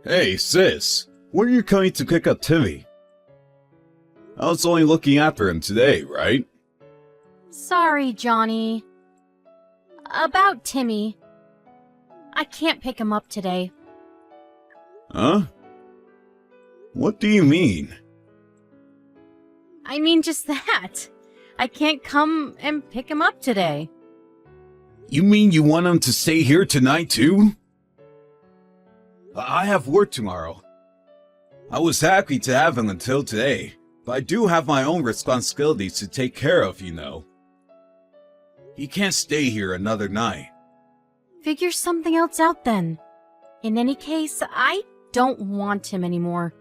Hey, sis, when are you coming to pick up Timmy? I was only looking after him today, right? Sorry, Johnny. About Timmy. I can't pick him up today. Huh? What do you mean? I mean just that. I can't come and pick him up today. You mean you want him to stay here tonight too? I have work tomorrow. I was happy to have him until today, but I do have my own responsibilities to take care of, you know. He can't stay here another night. Figure something else out then. In any case, I don't want him anymore.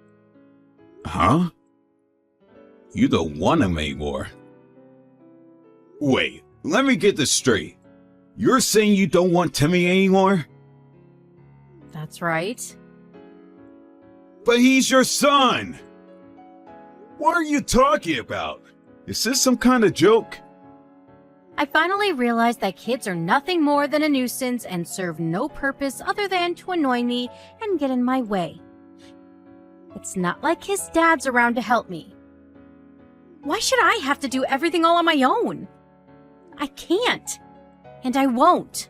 Huh? You don't want him anymore? Wait, let me get this straight. You're saying you don't want Timmy anymore? That's right. But he's your son! What are you talking about? Is this some kind of joke? I finally realized that kids are nothing more than a nuisance and serve no purpose other than to annoy me and get in my way. It's not like his dad's around to help me. Why should I have to do everything all on my own? I can't. And I won't.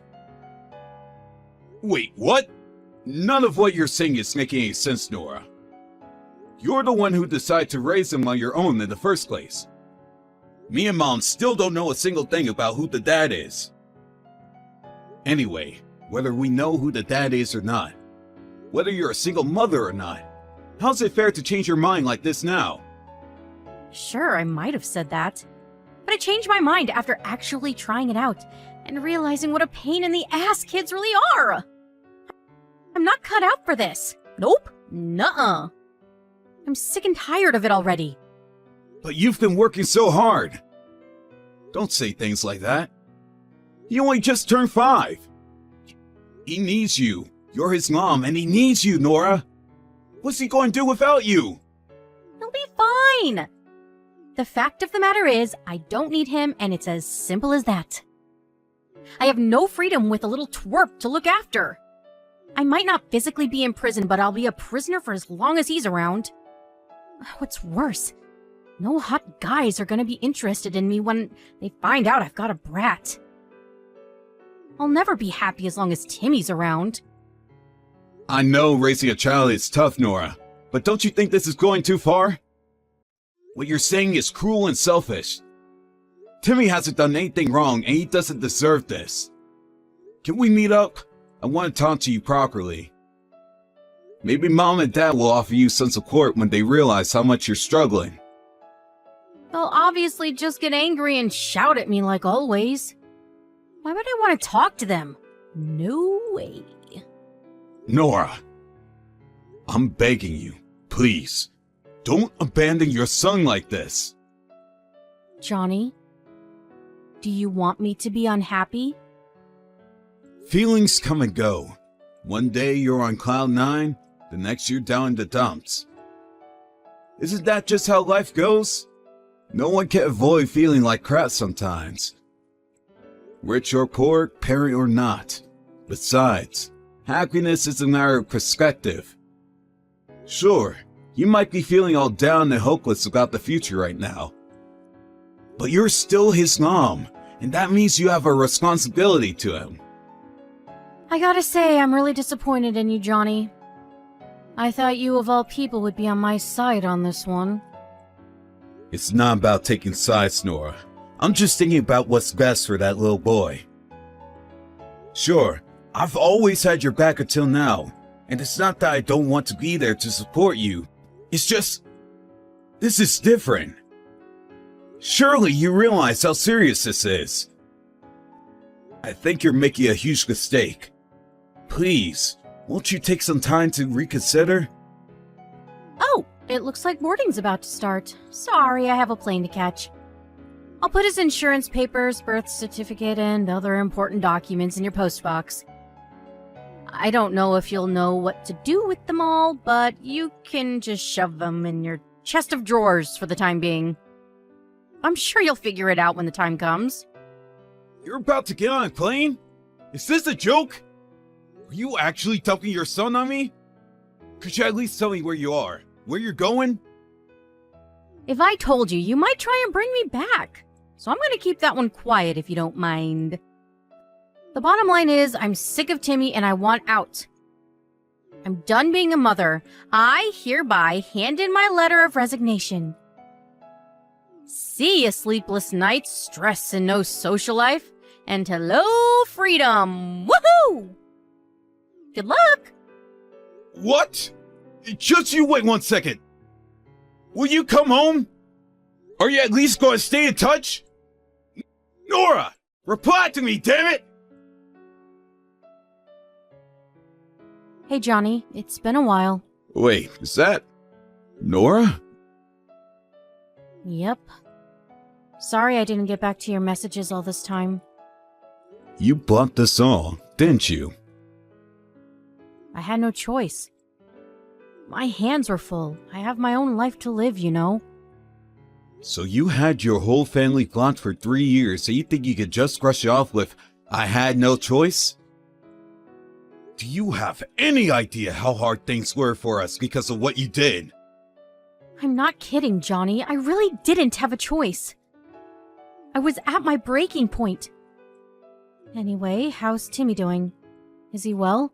Wait, what? None of what you're saying is making any sense, Nora. You're the one who decided to raise him on your own in the first place. Me and Mom still don't know a single thing about who the dad is. Anyway, whether we know who the dad is or not, whether you're a single mother or not, how's it fair to change your mind like this now? Sure, I might have said that. But I changed my mind after actually trying it out and realizing what a pain in the ass kids really are. I'm not cut out for this. Nope. Nuh-uh. I'm sick and tired of it already. But you've been working so hard. Don't say things like that. He only just turned 5. He needs you. You're his mom, and he needs you, Nora. What's he going to do without you? He'll be fine. The fact of the matter is, I don't need him, and it's as simple as that. I have no freedom with a little twerp to look after. I might not physically be in prison, but I'll be a prisoner for as long as he's around. What's worse, no hot guys are gonna be interested in me when they find out I've got a brat. I'll never be happy as long as Timmy's around. I know raising a child is tough, Nora, but don't you think this is going too far? What you're saying is cruel and selfish. Timmy hasn't done anything wrong and he doesn't deserve this. Can we meet up? I want to talk to you properly. Maybe Mom and Dad will offer you some support when they realize how much you're struggling. They'll obviously just get angry and shout at me like always. Why would I want to talk to them? No way. Nora, I'm begging you, please, don't abandon your son like this. Johnny, do you want me to be unhappy? Feelings come and go. One day you're on cloud 9, the next you're down in the dumps. Isn't that just how life goes? No one can avoid feeling like crap sometimes. Rich or poor, parent or not. Besides, happiness is a matter of perspective. Sure, you might be feeling all down and hopeless about the future right now. But you're still his mom, and that means you have a responsibility to him. I gotta say, I'm really disappointed in you, Johnny. I thought you of all people would be on my side on this one. It's not about taking sides, Nora. I'm just thinking about what's best for that little boy. Sure, I've always had your back until now, and it's not that I don't want to be there to support you. It's just, this is different. Surely you realize how serious this is. I think you're making a huge mistake. Please, won't you take some time to reconsider? Oh, it looks like boarding's about to start. Sorry, I have a plane to catch. I'll put his insurance papers, birth certificate, and other important documents in your postbox. I don't know if you'll know what to do with them all, but you can just shove them in your chest of drawers for the time being. I'm sure you'll figure it out when the time comes. You're about to get on a plane? Is this a joke? Are you actually dumping your son on me? Could you at least tell me where you are? Where you're going? If I told you, you might try and bring me back. So I'm going to keep that one quiet if you don't mind. The bottom line is, I'm sick of Timmy and I want out. I'm done being a mother. I hereby hand in my letter of resignation. See ya, sleepless nights, stress and no social life. And hello, freedom! Woohoo! Good luck! What? Just you wait 1 second. Will you come home? Are you at least going to stay in touch? Nora! Reply to me, damn it! Hey, Johnny. It's been a while. Wait, is that Nora? Yep. Sorry I didn't get back to your messages all this time. You blocked us all, didn't you? I had no choice. My hands were full. I have my own life to live, you know. So you had your whole family blocked for 3 years, so you think you could just brush it off with, I had no choice? Do you have any idea how hard things were for us because of what you did? I'm not kidding, Johnny. I really didn't have a choice. I was at my breaking point. Anyway, how's Timmy doing? Is he well?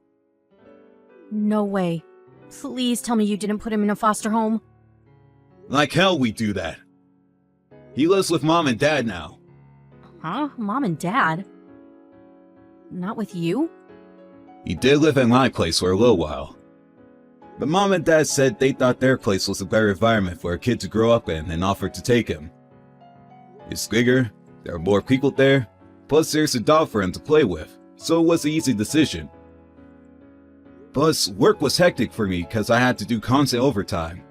No way. Please tell me you didn't put him in a foster home. Like hell we do that. He lives with Mom and Dad now. Huh? Mom and Dad? Not with you? He did live at my place for a little while. But Mom and Dad said they thought their place was a better environment for a kid to grow up in and offered to take him. It's bigger, there are more people there, plus there's a dog for him to play with, so it was an easy decision. Plus, work was hectic for me because I had to do constant overtime.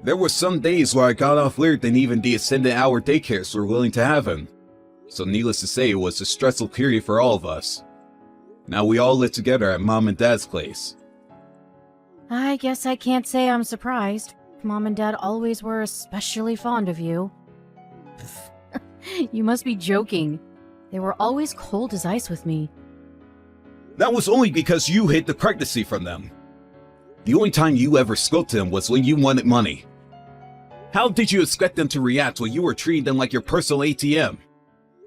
There were some days where I got off later than even the extended hour daycares were willing to have him. So needless to say, it was a stressful period for all of us. Now we all live together at Mom and Dad's place. I guess I can't say I'm surprised. Mom and Dad always were especially fond of you. You must be joking. They were always cold as ice with me. That was only because you hid the pregnancy from them. The only time you ever spoke to them was when you wanted money. How did you expect them to react when you were treating them like your personal ATM?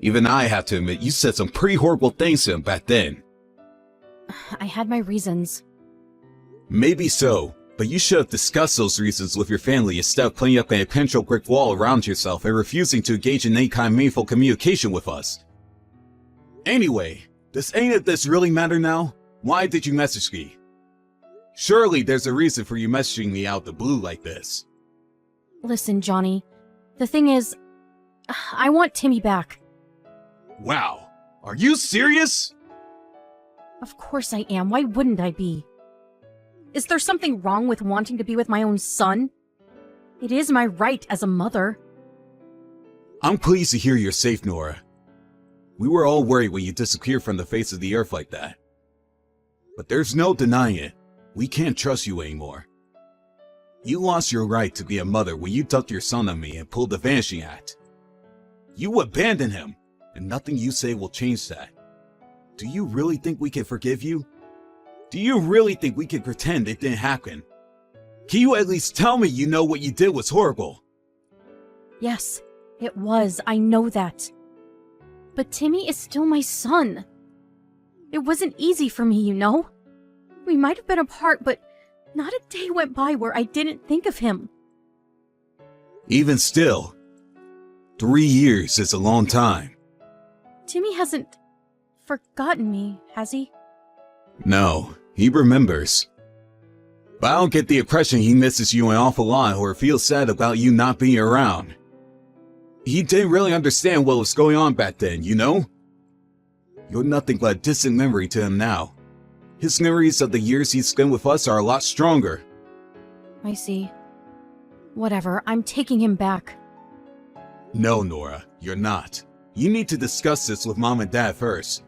Even I have to admit, you said some pretty horrible things to them back then. I had my reasons. Maybe so, but you should have discussed those reasons with your family instead of putting up an impenetrable brick wall around yourself and refusing to engage in any kind of meaningful communication with us. Anyway, does any of this really matter now? Why did you message me? Surely there's a reason for you messaging me out the blue like this. Listen, Johnny. The thing is, I want Timmy back. Wow, are you serious? Of course I am. Why wouldn't I be? Is there something wrong with wanting to be with my own son? It is my right as a mother. I'm pleased to hear you're safe, Nora. We were all worried when you disappeared from the face of the earth like that. But there's no denying it. We can't trust you anymore. You lost your right to be a mother when you dumped your son on me and pulled the Vanishing Act. You abandoned him, and nothing you say will change that. Do you really think we can forgive you? Do you really think we can pretend it didn't happen? Can you at least tell me you know what you did was horrible? Yes, it was. I know that. But Timmy is still my son. It wasn't easy for me, you know? We might have been apart, but not a day went by where I didn't think of him. Even still, 3 years is a long time. Timmy hasn't forgotten me, has he? No, he remembers. But I don't get the impression he misses you an awful lot or feels sad about you not being around. He didn't really understand what was going on back then, you know? You're nothing but a distant memory to him now. His memories of the years he spent with us are a lot stronger. I see. Whatever, I'm taking him back. No, Nora, you're not. You need to discuss this with Mom and Dad first.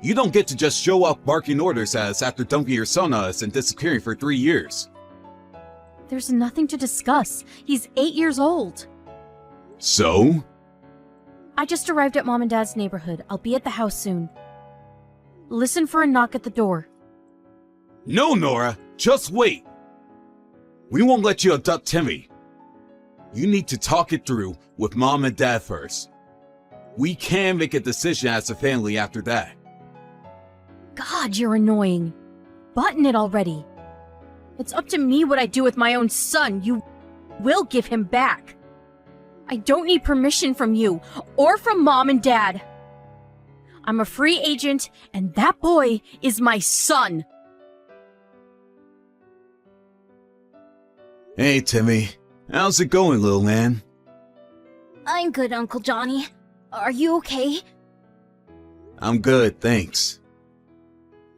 You don't get to just show up barking orders at us after dumping your son on us and disappearing for 3 years. There's nothing to discuss. He's 8 years old. So? I just arrived at Mom and Dad's neighborhood. I'll be at the house soon. Listen for a knock at the door. No, Nora, just wait. We won't let you adopt Timmy. You need to talk it through with Mom and Dad first. We can make a decision as a family after that. God, you're annoying. Button it already. It's up to me what I do with my own son. You will give him back. I don't need permission from you or from Mom and Dad. I'm a free agent, and that boy is my son. Hey, Timmy. How's it going, little man? I'm good, Uncle Johnny. Are you okay? I'm good, thanks.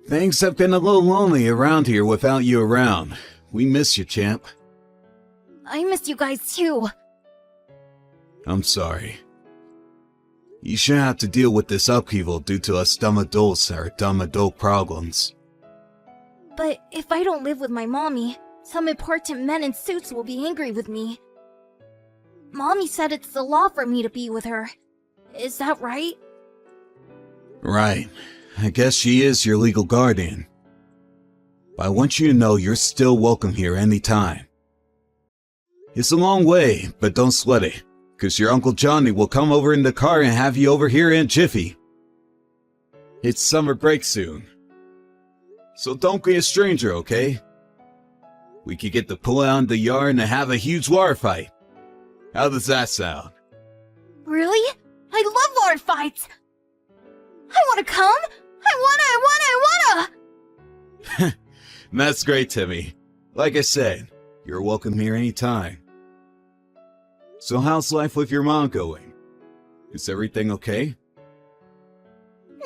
Things have been a little lonely around here without you around. We miss you, champ. I miss you guys too. I'm sorry. You shouldn't have to deal with this upheaval due to us dumb adults and our dumb adult problems. But if I don't live with my mommy, some important men in suits will be angry with me. Mommy said it's the law for me to be with her. Is that right? Right. I guess she is your legal guardian. But I want you to know you're still welcome here anytime. It's a long way, but don't sweat it, because your Uncle Johnny will come over in the car and have you over here in a jiffy. It's summer break soon. So don't be a stranger, okay? We could get to pull out in the yard and have a huge water fight. How does that sound? Really? I love water fights! I wanna come! I wanna! That's great, Timmy. Like I said, you're welcome here anytime. So how's life with your mom going? Is everything okay?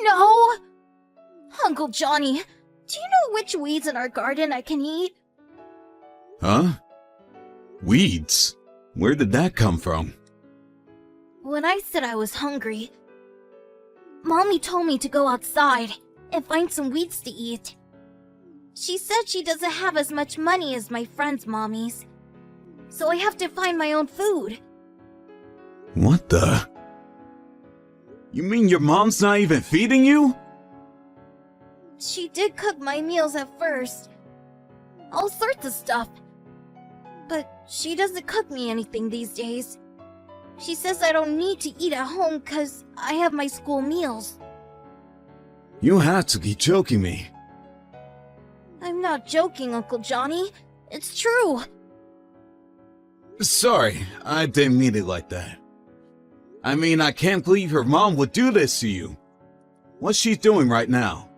No! Uncle Johnny, do you know which weeds in our garden I can eat? Huh? Weeds? Where did that come from? When I said I was hungry, Mommy told me to go outside and find some weeds to eat. She said she doesn't have as much money as my friends' mommies, so I have to find my own food. What the? You mean your mom's not even feeding you? She did cook my meals at first. All sorts of stuff. But she doesn't cook me anything these days. She says I don't need to eat at home because I have my school meals. You have to be joking me. I'm not joking, Uncle Johnny. It's true. Sorry, I didn't mean it like that. I mean, I can't believe her mom would do this to you. What's she doing right now?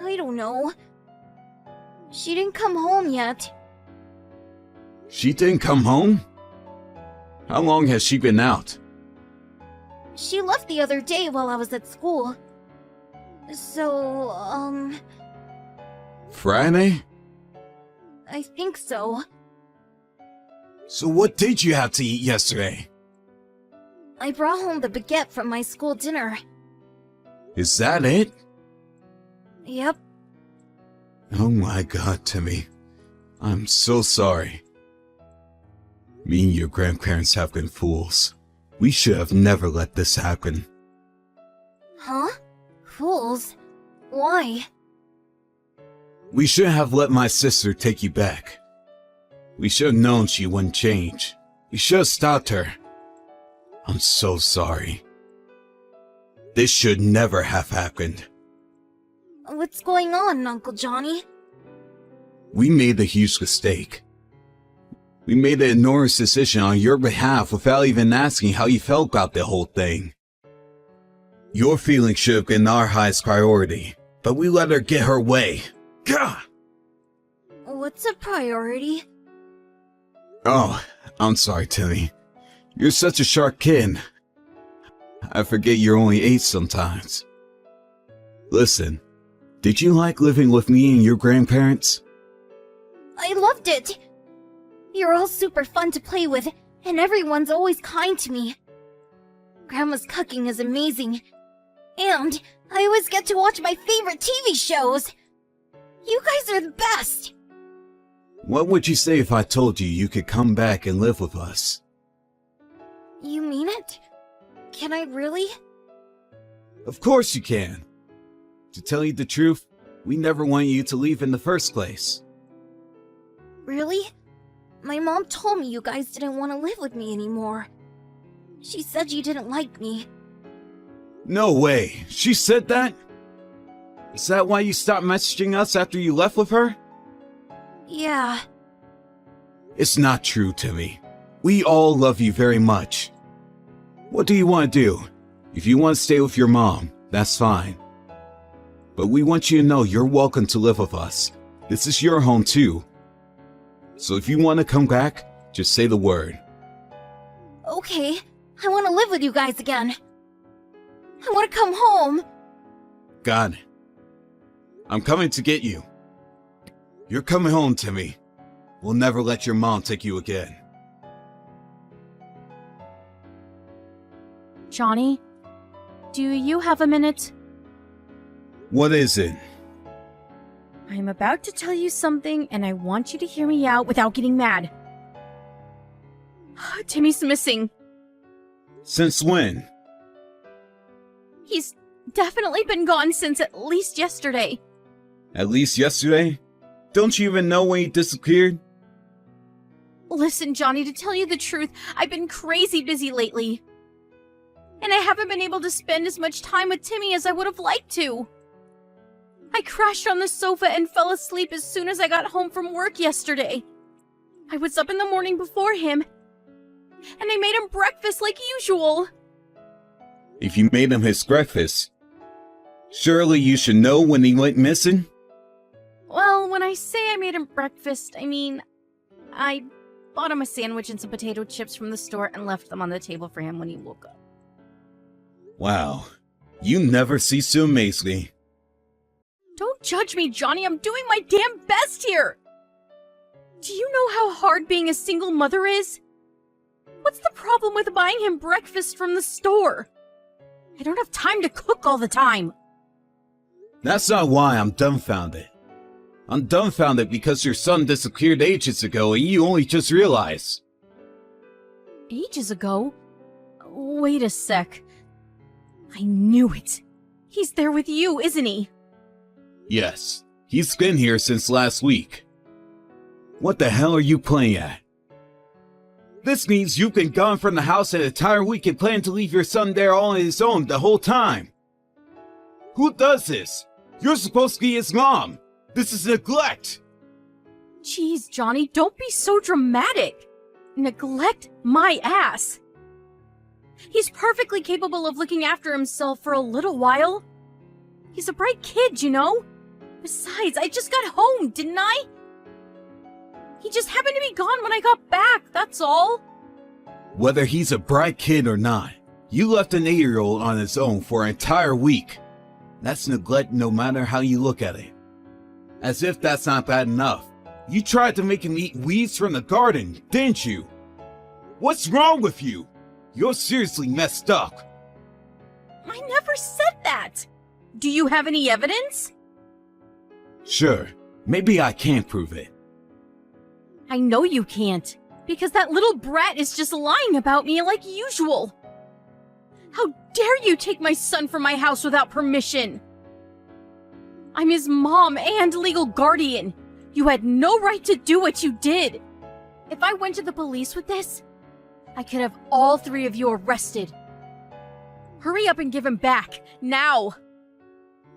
I don't know. She didn't come home yet. She didn't come home? How long has she been out? She left the other day while I was at school. So, Friday? I think so. So what did you have to eat yesterday? I brought home the baguette from my school dinner. Is that it? Yep. Oh my god, Timmy. I'm so sorry. Me and your grandparents have been fools. We should have never let this happen. Huh? Fools? Why? We should have let my sister take you back. We should have known she wouldn't change. We should have stopped her. I'm so sorry. This should never have happened. What's going on, Uncle Johnny? We made a huge mistake. We made an enormous decision on your behalf without even asking how you felt about the whole thing. Your feelings should have been our highest priority, but we let her get her way. Gah! What's a priority? Oh, I'm sorry, Timmy. You're such a sharp kid. I forget you're only 8 sometimes. Listen, did you like living with me and your grandparents? I loved it! You're all super fun to play with, and everyone's always kind to me. Grandma's cooking is amazing. And I always get to watch my favorite TV shows. You guys are the best! What would you say if I told you you could come back and live with us? You mean it? Can I really? Of course you can. To tell you the truth, we never wanted you to leave in the first place. Really? my mom told me you guys didn't want to live with me anymore. She said you didn't like me. No way. She said that? Is that why you stopped messaging us after you left with her? Yeah. It's not true, Timmy. We all love you very much. What do you want to do? If you want to stay with your mom, that's fine. But we want you to know you're welcome to live with us. This is your home too. So if you want to come back, just say the word. Okay, I want to live with you guys again. I want to come home. Got it. I'm coming to get you. You're coming home, Timmy. We'll never let your mom take you again. Johnny, do you have a minute? What is it? I'm about to tell you something, and I want you to hear me out without getting mad. Timmy's missing. Since when? He's definitely been gone since at least yesterday. At least yesterday? Don't you even know when he disappeared? Listen, Johnny, to tell you the truth, I've been crazy busy lately. And I haven't been able to spend as much time with Timmy as I would have liked to. I crashed on the sofa and fell asleep as soon as I got home from work yesterday. I was up in the morning before him, and I made him breakfast like usual. If you made him his breakfast, surely you should know when he went missing? Well, when I say I made him breakfast, I mean, I bought him a sandwich and some potato chips from the store and left them on the table for him when he woke up. Wow, you never cease to amaze me. Don't judge me, Johnny. I'm doing my damn best here. Do you know how hard being a single mother is? What's the problem with buying him breakfast from the store? I don't have time to cook all the time. That's not why I'm dumbfounded. I'm dumbfounded because your son disappeared ages ago and you only just realized. Ages ago? Wait a sec. I knew it. He's there with you, isn't he? Yes, he's been here since last week. What the hell are you playing at? This means you've been gone from the house an entire week and plan to leave your son there all on his own the whole time. Who does this? You're supposed to be his mom. This is neglect. Jeez, Johnny, don't be so dramatic. Neglect my ass. He's perfectly capable of looking after himself for a little while. He's a bright kid, you know? Besides, I just got home, didn't I? He just happened to be gone when I got back, that's all. Whether he's a bright kid or not, you left an 8-year-old on his own for an entire week. That's neglect no matter how you look at it. As if that's not bad enough. You tried to make him eat weeds from the garden, didn't you? What's wrong with you? You're seriously messed up. I never said that. Do you have any evidence? Sure, maybe I can't prove it. I know you can't, because that little brat is just lying about me like usual. How dare you take my son from my house without permission? I'm his mom and legal guardian. You had no right to do what you did. If I went to the police with this, I could have all 3 of you arrested. Hurry up and give him back, now!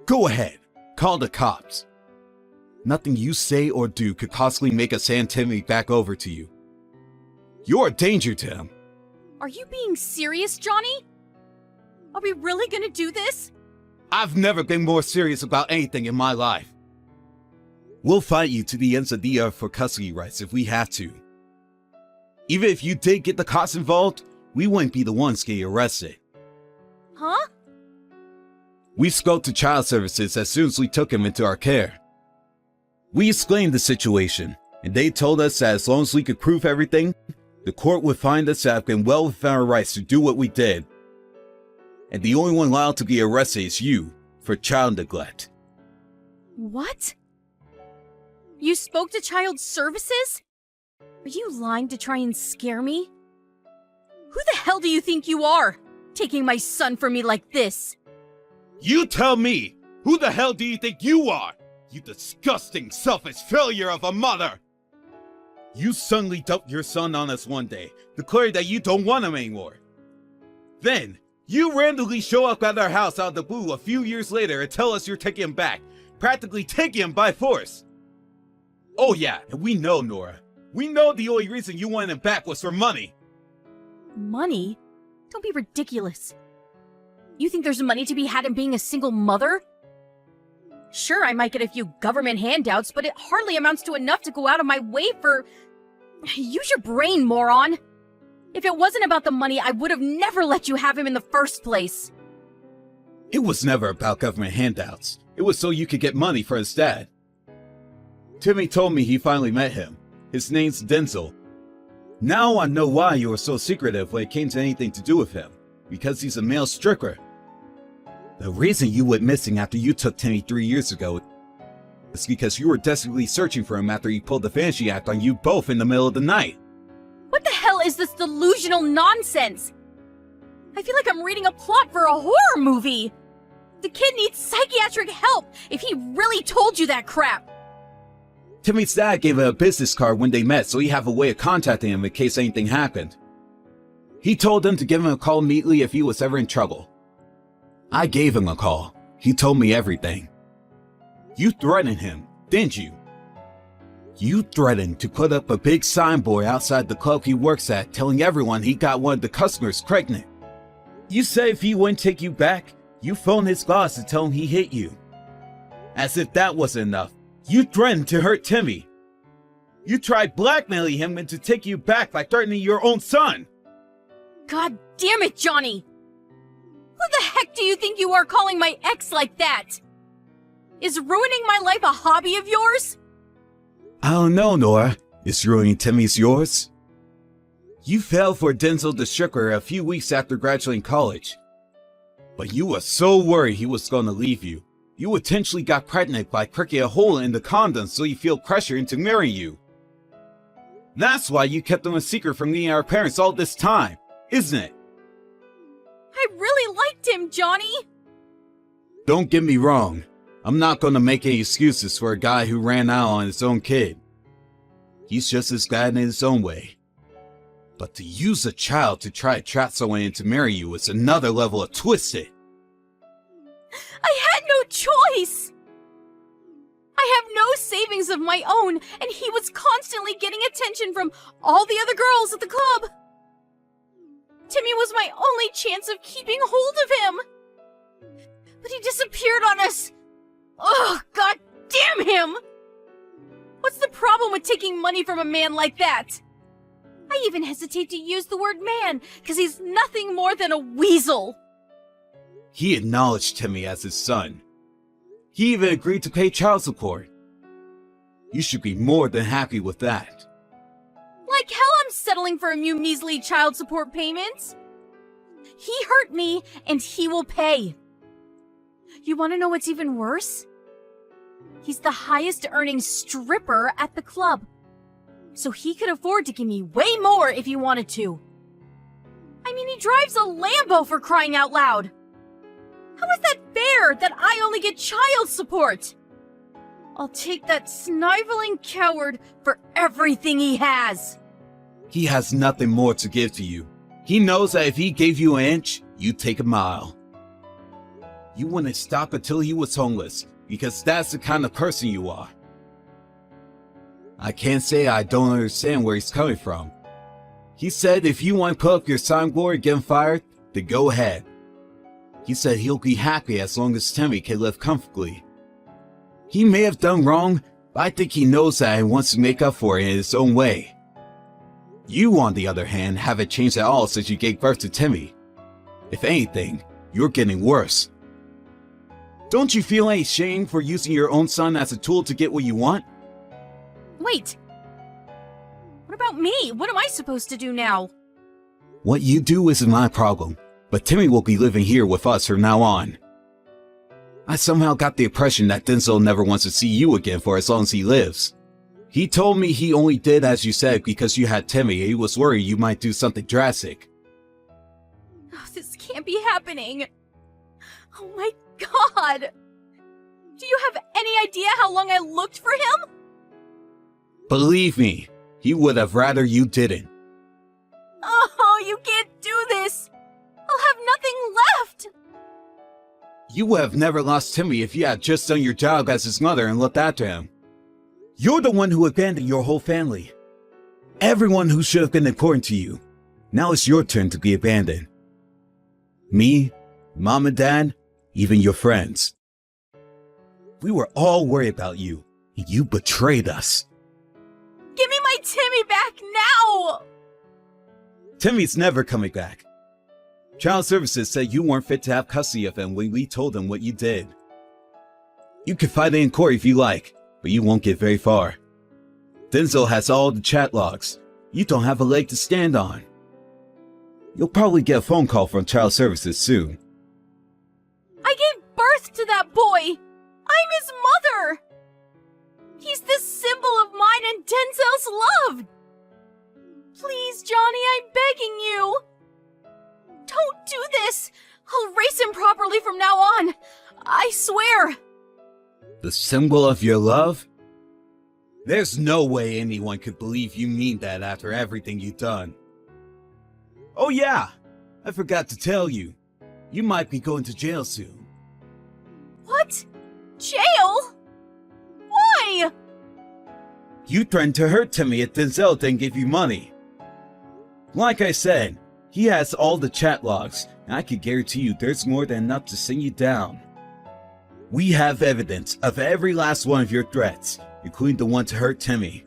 Go ahead, call the cops. Nothing you say or do could possibly make us hand Timmy back over to you. You're a danger to him. Are you being serious, Johnny? Are we really gonna do this? I've never been more serious about anything in my life. We'll fight you to the ends of the earth for custody rights if we have to. Even if you did get the cops involved, we wouldn't be the ones getting arrested. Huh? We spoke to child services as soon as we took him into our care. We explained the situation, and they told us that as long as we could prove everything, the court would find us to have been well within our rights to do what we did. And the only one allowed to be arrested is you, for child neglect. What? You spoke to child services? Are you lying to try and scare me? Who the hell do you think you are, taking my son from me like this? You tell me! Who the hell do you think you are? You disgusting, selfish failure of a mother! You suddenly dumped your son on us one day, declared that you don't want him anymore. Then, you randomly show up at our house out of the blue a few years later and tell us you're taking him back, practically taking him by force. Oh yeah, and we know, Nora. We know the only reason you wanted him back was for money. Money? Don't be ridiculous. You think there's money to be had in being a single mother? Sure, I might get a few government handouts, but it hardly amounts to enough to go out of my way for... Use your brain, moron! If it wasn't about the money, I would have never let you have him in the first place. It was never about government handouts. It was so you could get money for his dad. Timmy told me he finally met him. His name's Denzel. Now I know why you were so secretive when it came to anything to do with him. Because he's a male stripper. The reason you went missing after you took Timmy 3 years ago is because you were desperately searching for him after he pulled the fantasy act on you both in the middle of the night. What the hell is this delusional nonsense? I feel like I'm reading a plot for a horror movie. The kid needs psychiatric help if he really told you that crap. Timmy's dad gave him a business card when they met so he'd have a way of contacting him in case anything happened. He told them to give him a call immediately if he was ever in trouble. I gave him a call. He told me everything. You threatened him, didn't you? You threatened to put up a big signboard outside the club he works at telling everyone he got one of the customers pregnant. You said if he wouldn't take you back, you phoned his boss to tell him he hit you. As if that wasn't enough, you threatened to hurt Timmy. You tried blackmailing him into taking you back by threatening your own son. God damn it, Johnny! Who the heck do you think you are calling my ex like that? Is ruining my life a hobby of yours? I don't know, Nora. Is ruining Timmy's yours? You fell for Denzel the stripper a few weeks after graduating college. But you were so worried he was going to leave you. You intentionally got pregnant by pricking a hole in the condom so you feel pressure into marrying you. That's why you kept him a secret from me and our parents all this time, isn't it? I really liked him, Johnny! Don't get me wrong. I'm not going to make any excuses for a guy who ran out on his own kid. He's just as bad in his own way. But to use a child to try to trap someone into marry you is another level of twisted. I had no choice! I have no savings of my own, and he was constantly getting attention from all the other girls at the club. Timmy was my only chance of keeping hold of him. But he disappeared on us. Ugh, god damn him! What's the problem with taking money from a man like that? I even hesitate to use the word man, because he's nothing more than a weasel. He acknowledged Timmy as his son. He even agreed to pay child support. You should be more than happy with that. Like hell I'm settling for a few measly child support payments. He hurt me, and he will pay. You want to know what's even worse? He's the highest earning stripper at the club. So he could afford to give me way more if he wanted to. I mean, he drives a Lambo for crying out loud. How is that fair that I only get child support? I'll take that sniveling coward for everything he has. He has nothing more to give to you. He knows that if he gave you an inch, you'd take a mile. You wouldn't stop until he was homeless, because that's the kind of person you are. I can't say I don't understand where he's coming from. He said if you want to put up your signboard and get him fired, then go ahead. He said he'll be happy as long as Timmy can live comfortably. He may have done wrong, but I think he knows that and wants to make up for it in his own way. You, on the other hand, haven't changed at all since you gave birth to Timmy. If anything, you're getting worse. Don't you feel any shame for using your own son as a tool to get what you want? Wait. What about me? What am I supposed to do now? What you do isn't my problem, but Timmy will be living here with us from now on. I somehow got the impression that Denzel never wants to see you again for as long as he lives. He told me he only did as you said because you had Timmy and he was worried you might do something drastic. Oh, this can't be happening. Oh my god! Do you have any idea how long I looked for him? Believe me, He would have rather you didn't. Oh, you can't do this! I'll have nothing left! You would have never lost Timmy if you had just done your job as his mother and looked after him. You're the one who abandoned your whole family. Everyone who should have been important to you. Now it's your turn to be abandoned. Me, Mom and Dad, even your friends. We were all worried about you, and you betrayed us. Give me my Timmy back now! Timmy's never coming back. Child Services said you weren't fit to have custody of him when we told them what you did. You can fight it in court if you like, but you won't get very far. Denzel has all the chat logs. You don't have a leg to stand on. You'll probably get a phone call from Child Services soon. I gave birth to that boy! I'm his mother! He's the symbol of mine and Denzel's love! Please, Johnny, I'm begging you! Don't do this! I'll raise him properly from now on! I swear! The symbol of your love? There's no way anyone could believe you mean that after everything you've done. Oh yeah, I forgot to tell you. You might be going to jail soon. What? Jail? Why? You threatened to hurt Timmy if Denzel didn't give you money. Like I said, he has all the chat logs, and I can guarantee you there's more than enough to send you down. We have evidence of every last one of your threats, including the one to hurt Timmy.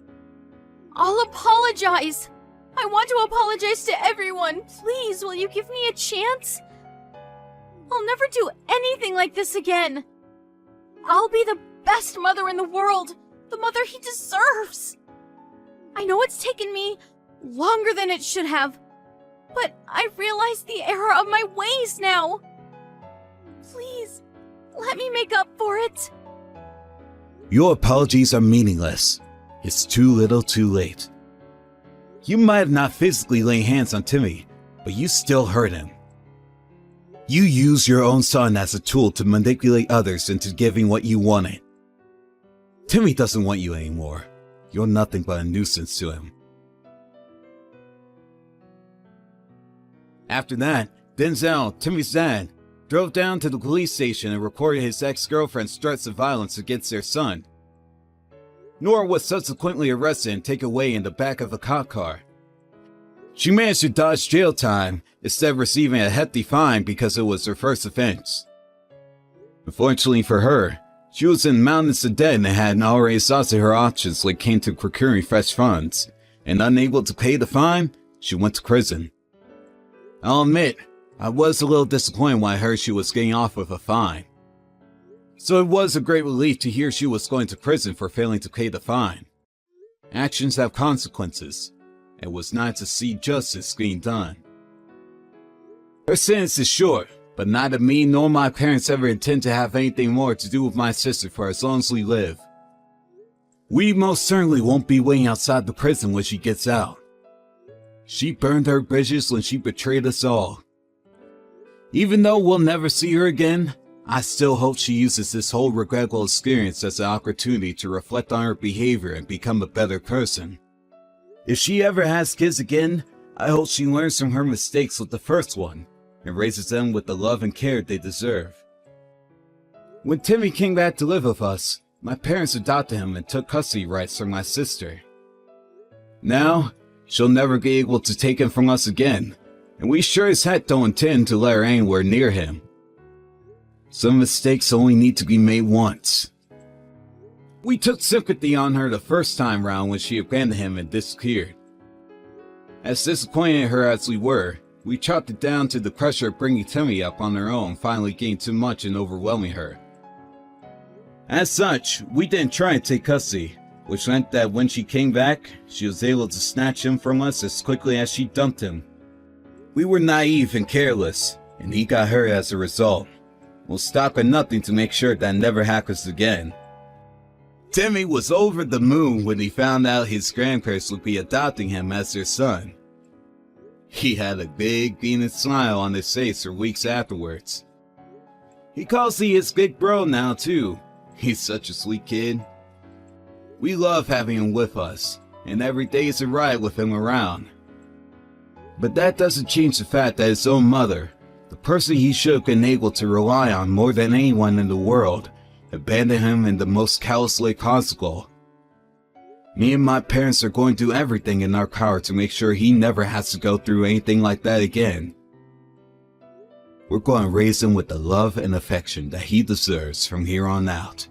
I'll apologize. I want to apologize to everyone. Please, will you give me a chance? I'll never do anything like this again. I'll be the best mother in the world, the mother he deserves. I know it's taken me longer than it should have, but I realize the error of my ways now. Please, let me make up for it. Your apologies are meaningless. It's too little too late. You might have not physically laid hands on Timmy, but you still hurt him. You used your own son as a tool to manipulate others into giving what you wanted. Timmy doesn't want you anymore. You're nothing but a nuisance to him. After that, Denzel, Timmy's dad, drove down to the police station and reported his ex-girlfriend's threats of violence against their son. Nora was subsequently arrested and taken away in the back of a cop car. She managed to dodge jail time instead of receiving a hefty fine because it was her first offense. Unfortunately for her, she was in mountains of debt and had already exhausted her options when it came to procuring fresh funds, and unable to pay the fine, she went to prison. I'll admit, I was a little disappointed when I heard she was getting off with a fine. So it was a great relief to hear she was going to prison for failing to pay the fine. Actions have consequences. It was nice to see justice being done. Her sentence is short, but neither me nor my parents ever intend to have anything more to do with my sister for as long as we live. We most certainly won't be waiting outside the prison when she gets out. She burned her bridges when she betrayed us all. Even though we'll never see her again, I still hope she uses this whole regrettable experience as an opportunity to reflect on her behavior and become a better person. If she ever has kids again, I hope she learns from her mistakes with the first one and raises them with the love and care they deserve. When Timmy came back to live with us, my parents adopted him and took custody rights from my sister. Now, she'll never be able to take him from us again, and we sure as heck don't intend to let her anywhere near him. Some mistakes only need to be made once. We took sympathy on her the first time round when she abandoned him and disappeared. As disappointed in her as we were, we chalked it down to the pressure of bringing Timmy up on her own finally getting too much and overwhelming her. As such, we didn't try and take custody, which meant that when she came back, she was able to snatch him from us as quickly as she dumped him. We were naive and careless, and he got hurt as a result. We'll stop at nothing to make sure that never happens again. Timmy was over the moon when he found out his grandparents would be adopting him as their son. He had a big beaming smile on his face for weeks afterwards. He calls me his big bro now too. He's such a sweet kid. We love having him with us, and every day is a riot with him around. But that doesn't change the fact that his own mother, the person he should have been able to rely on more than anyone in the world, abandoned him in the most callous way possible. Me and my parents are going to do everything in our power to make sure he never has to go through anything like that again. We're going to raise him with the love and affection that he deserves from here on out.